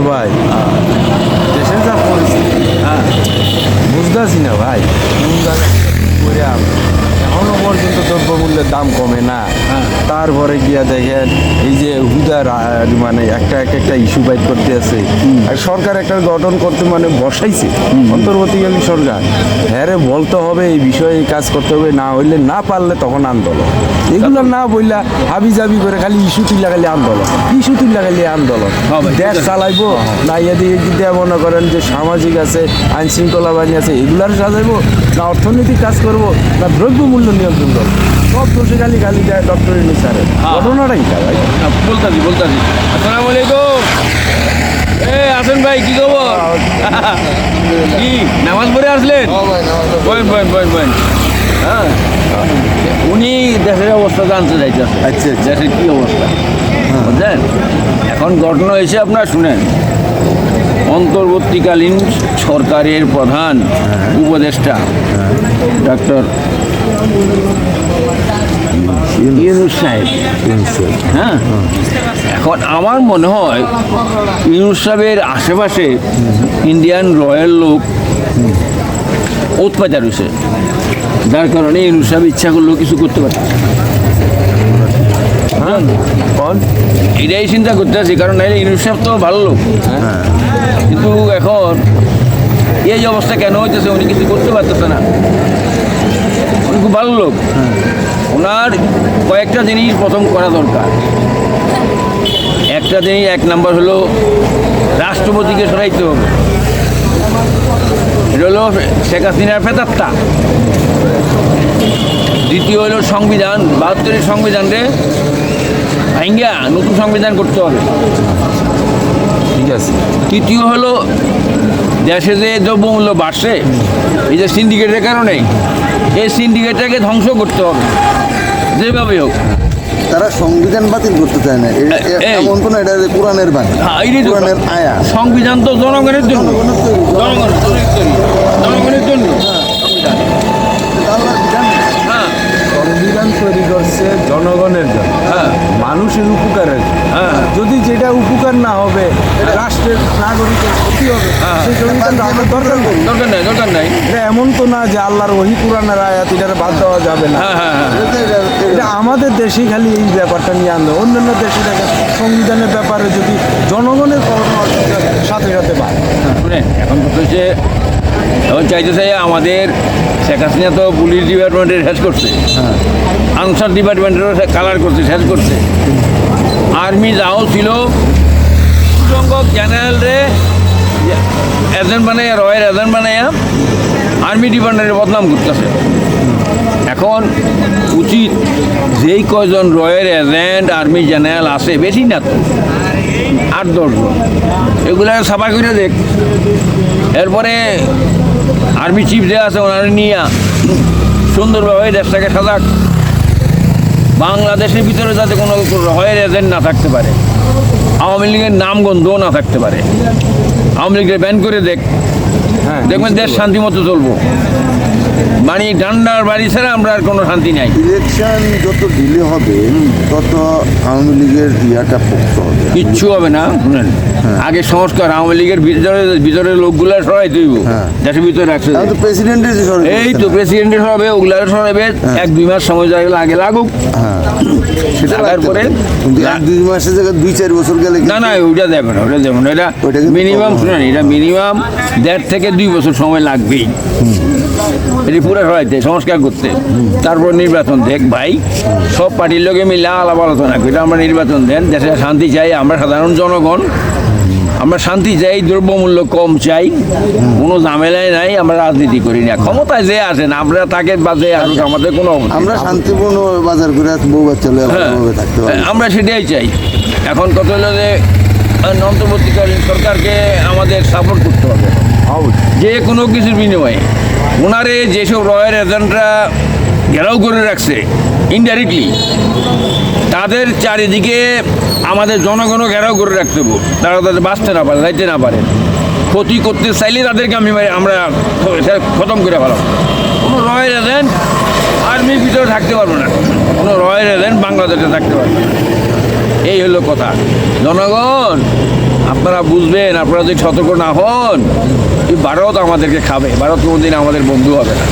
ভাই দেশের যা পরিস্থিতি বুঝতেছি না ভাই এখনো পর্যন্ত দ্রব্যমূল্যের দাম কমে না। তারপরে গিয়া দেখেন এই যে হুদার মানে একটা ইস্যু বাইট করতে আছে, আর সরকার একটা গঠন করতে মানে বসাইছে অন্তর্বর্তীকালীন সরকার, হ্যাঁ বলতে হবে এই বিষয়ে কাজ করতে হবে, না হইলে না পারলে তখন আন্দোলন। এগুলো না বললা হাবি জাবি করে খালি ইস্যু তুললা খালি আন্দোলন, ইস্যু তুললা খালি আন্দোলন। দেশ চালাইবো না এদিকে মনে করেন যে সামাজিক আছে, আইন শৃঙ্খলা বাহিনী আছে, এগুলার সাজাইবো না অর্থনৈতিক কাজ করবো না দ্রব্যমূল্য নিয়ন্ত্রণ করবো, সব দোষে খালি খালি দেয় ডক্টর ইউনূস স্যারের। ঘটনাটাই ভাই বলতাছি আসসালামু আলাইকুম। আসেন ভাই, কি খবর? কি নামাজ পড়ে আসলেন? বয়েন। হ্যাঁ, উনি দেশের অবস্থা জানতে চাইতেছে। আচ্ছা, দেশের কি অবস্থা বুঝলেন? এখন ঘটনা হয়েছে, আপনার শুনেন। অন্তর্বর্তীকালীন সরকারের প্রধান উপদেষ্টা ডক্টর ইউনূস সাহেব, হ্যাঁ, এখন আমার মনে হয় ইউনূস সাহেবের আশেপাশে ইন্ডিয়ান রয়্যাল লোক উৎপাদন হয়েছে, যার কারণে ইউনূস সাহেব ইচ্ছা করলেও কিছু করতে পারে। এটাই চিন্তা করতে আছি, কারণ নাইলে ইউনূস সাহেব তো ভালো লোক, কিন্তু এখন এই অবস্থা কেন হইতেছে, উনি কিছু করতে পারতেছে না। উনি খুব ভালো লোক, ওনার কয়েকটা জিনিস প্রথম করা দরকার। একটা জিনিস, এক নাম্বার হলো রাষ্ট্রপতিকে সরাইতে হবে, এটা হলো শেখ হাসিনার ফেতাত্তা। দ্বিতীয় হলো সংবিধান, ৭২-এর সংবিধানরে ভাঙ্গা নতুন সংবিধান করতে হবে, ঠিক আছে। তৃতীয় হলো দেশে যে দ্রব্যমূল্য বাড়ছে এই যে সিন্ডিকেটের কারণে, এই সিন্ডিকেটটাকে ধ্বংস করতে হবে যেভাবে হোক। তারা সংবিধান বাতিল করতে চায় না, এমন কোনো এটা কোরআনের বাণী, কোরআনের আয়া। সংবিধান তো জনগণের জন্য, জনগণের জন্য সংবিধান তৈরি করছে জনগণের জন্য, মানুষের উপকারের। যদি যেটা উপকার না হবে, রাষ্ট্রের নাগরিকের ক্ষতি হবে, সেই সংবিধানটা আমার দরকার নাই। এটা এমন তো না যে আল্লাহর ওহি কোরআনের আয়াত এটার বাদ দেওয়া যাবে না। এটা আমাদের দেশেই খালি এই ব্যাপারটা নিয়ে আনবে। অন্যান্য দেশে দেখেন সংবিধানের ব্যাপারে যদি জনগণের সাথে সাথে বাড়ে। শুনে এখন হচ্ছে, এখন চাইতেছে আমাদের শেখ হাসিনা তো পুলিশ ডিপার্টমেন্টের শেষ করছে, আনসার ডিপার্টমেন্টেরও কালার করছে, শেষ করছে। আর্মি যাও ছিল সংখ্যক জেনারেলরে এজেন্ট বানাইয়া, রয়ের এজেন্ট বানাইয়া আর্মি ডিপার্টমেন্টের বদনাম করতেছে। এখন উচিত যেই কয়জন রয়ের এজেন্ট আর্মি জেনারেল আছে, বেশি না তো ৮-১০ জন, এগুলো সাফা করে দেখ। এরপরে আর্মি চিফ যে আছে ওনারা নিয়ে সুন্দরভাবে দেশটাকে সাজাক। বাংলাদেশের ভিতরে যাতে কোনো রয়ের এজেন্ট না থাকতে পারে, আওয়ামী লীগের নামগন্ধও না থাকতে পারে। আওয়ামী লীগের ব্যান করে দেখ, দেখবেন দেশ শান্তি মতো চলবো। মানে ডান্ডার বাড়ি ছাড়া আমরা আর কোনো শান্তি নাই। ইলেকশন যত ডিলে হবে তত আওয়ামী লীগের ইয়াটা পোক্ত হবে, কিচ্ছু হবে না। শুনেন, আগে সংস্কার, আওয়ামী লীগের ভিতরে লোকগুলা সরাই তুইব, দেশের ভিতরে রাখছে। প্রেসিডেন্টের এই তো প্রেসিডেন্টের সরাবে, ওগুলার সরাবে ১-২ মাস সময় আগে লাগুক, সেটা তারপরে ১-২ মাসের জায়গায় ২-৪ বছর গেলে না ওইটা দেবে না, ওটা যেমন এটা মিনিমাম, শুনেন, এটা মিনিমাম ১.৫ থেকে ২ বছর সময় লাগবেই এটি পুরো সরাইতে, সংস্কার করতে। তারপর নির্বাচন দেখ ভাই, সব পার্টির লোকে মিলে আলাপ আলোচনা করি, আমরা নির্বাচন দেন, দেশে শান্তি চাই আমরা সাধারণ জনগণ। আমরা শান্তি চাই, দ্রব্যমূল্য কম চাই, কোনো ঝামেলাই নাই, আমরা রাজনীতি করি না। ক্ষমতায় যে আসেন আমরা তাকে বাজে আর আমাদের কোনো অবস্থা আমরা শান্তিপূর্ণ বাজার করে বউ বাচ্চা লয়ে হ্যাঁ, ভালোভাবে থাকতে পারি। আমরা সেটাই চাই। এখন কথা হলো যে অন্তর্বর্তীকালীন সরকারকে আমাদের সাপোর্ট করতে হবে যে কোনো কিছুর বিনিময়ে। ওনারে যেসব রয়ের এজেন্টরা ঘেরাও করে রাখছে ইনডাইরেক্টলি, তাদের চারিদিকে আমাদের জনগণও ঘেরাও করে রাখতে হবে, তারা তাদের বাঁচতে না পারে, যাইতে না পারে। ক্ষতি করতে চাইলে তাদেরকে আমরা খতম করে ফেলাম। কোনো রয়ের এজেন্ট আর্মির ভিতরে থাকতে পারবে না, কোনো রয়ের এজেন্ট বাংলাদেশে থাকতে পারবে না। এই হলো কথা। জনগণ আপনারা বুঝবেন, আপনারা যদি সতর্ক না হন, এই ভারত আমাদেরকে খাবে, ভারত কোনোদিন আমাদের বন্ধু হবে না।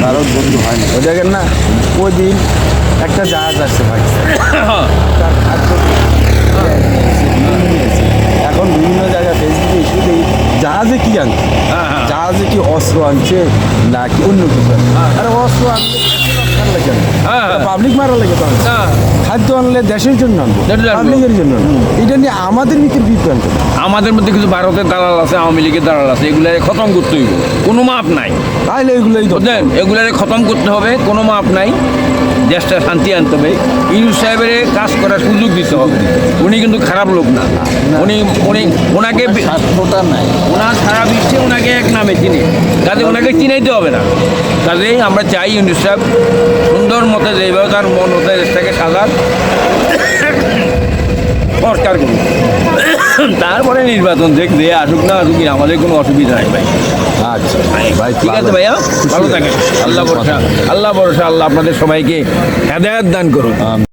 ভারত বন্ধু হয় না। ওই দেখেন না, ওই দিন একটা জাহাজ আসছে পাকিস্তান, তার খাদ্য নিয়েছে। এখন বিভিন্ন জায়গায় ফেসবুকে ইস্যু দেই জাহাজে কি আনছে, হ্যাঁ, হ্যাঁ। জাহাজে কি অস্ত্র আনছে নাকি অন্য কিছু আনছে। আরে অস্ত্র আনলে কেন, হ্যাঁ, হ্যাঁ। পাবলিক মারা লাগে তো আনছে। না, খাদ্য আনলে দেশের জন্য আনবো, দেশের জন্য। পাবলিকের জন্য না। এটা নিয়ে আমাদের ভিতরে বিভ্রান্ত। আমাদের মধ্যে কিছু ভারতের দালাল আছে, আওয়ামী লীগের দালাল আছে, এগুলো খতম করতে হইব, কোনো মাপ নাই। তাহলে এগুলোই তো বুঝলেন, এগুলারে খতম করতে হবে, কোনো মাপ নাই। দেশটা শান্তি আনতে হবে। ইউনুস সাহেবের কাজ করার সুযোগ দিতে হবে। উনি কিন্তু খারাপ লোক না, উনি উনি ওনাকে স্বার্থটা নাই। ওনার সারা বিশ্বে ওনাকে এক নামে চিনি, কাজে ওনাকে চিনাইতে হবে না। কাজেই আমরা চাই ইউনুস সাহেব সুন্দর মতে যেভাবে তার মন হতে দেশটাকে সাজার সংস্কার করুন, তারপরে নির্বাচন দেখবে আসুক না আসুক আমাদের কোনো অসুবিধা নাই ভাই। আচ্ছা ভাই, ঠিক আছে ভাইয়া, ভালো থাকেন। আল্লাহ ভরসা, আল্লাহ ভরসা, আল্লাহ আপনাদের সবাইকে হেদায়েত দান করুন।